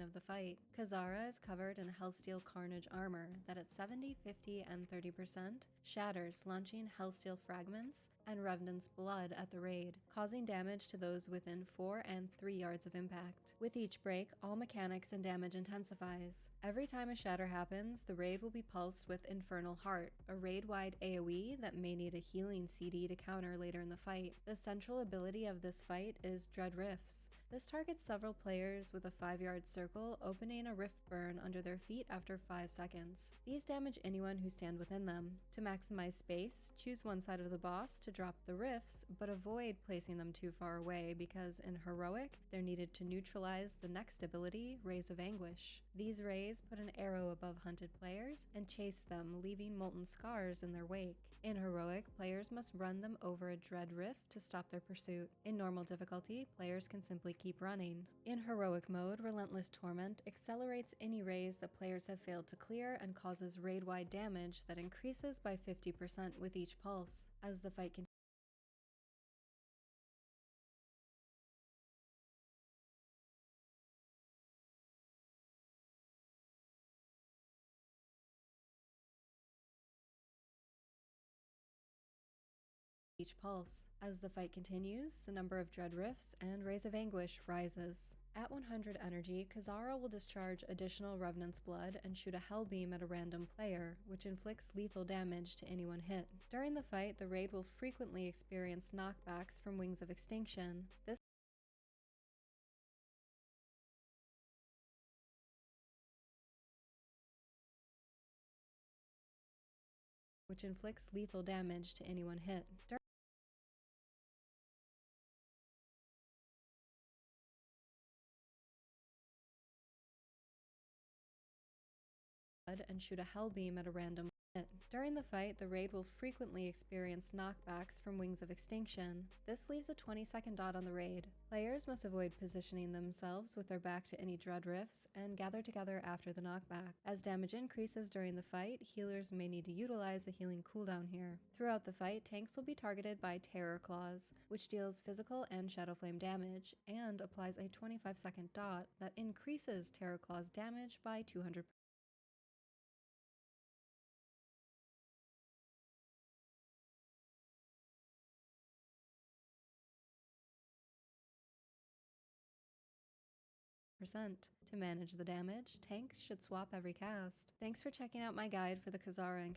of the fight. Kazzara is covered in Hellsteel Carnage armor that at 70, 50, and 30% shatters, launching Hellsteel fragments and Revenant's blood at the raid, causing damage to those within 4 and 3 yards of impact. With each break, all mechanics and damage intensifies. Every time a shatter happens, the raid will be pulsed with Infernal Heart, a raid-wide AoE that may need a healing CD to counter later in the fight. The central ability of this fight is Dread Rifts. This targets several players with a 5-yard circle, opening a rift burn under their feet after 5 seconds. These damage anyone who stand within them. To maximize space, choose one side of the boss to drop the rifts, but avoid placing them too far away because in Heroic, they're needed to neutralize the next ability, Rays of Anguish. These rays put an arrow above hunted players and chase them, leaving molten scars in their wake. In Heroic, players must run them over a Dread Rift to stop their pursuit. In normal difficulty, players can simply keep running. In Heroic mode, Relentless Torment accelerates any rays that players have failed to clear and causes raid-wide damage that increases by 50% with each pulse. As the fight continues, the number of Dread Rifts and Rays of Anguish rises. At 100 energy, Kazzara will discharge additional Revenant's blood and shoot a Hell Beam at a random player, which inflicts lethal damage to anyone hit. During the fight, the raid will frequently experience knockbacks from Wings of Extinction. This which inflicts lethal damage to anyone hit. And shoot a Hell Beam at a random hit. During the fight, the raid will frequently experience knockbacks from Wings of Extinction. This leaves a 20-second dot on the raid. Players must avoid positioning themselves with their back to any Dread Rifts and gather together after the knockback. As damage increases during the fight, healers may need to utilize a healing cooldown here. Throughout the fight, tanks will be targeted by Terror Claws, which deals physical and Shadow Flame damage, and applies a 25-second dot that increases Terror Claws damage by 200%. To manage the damage, tanks should swap every cast. Thanks for checking out my guide for the Kazzara and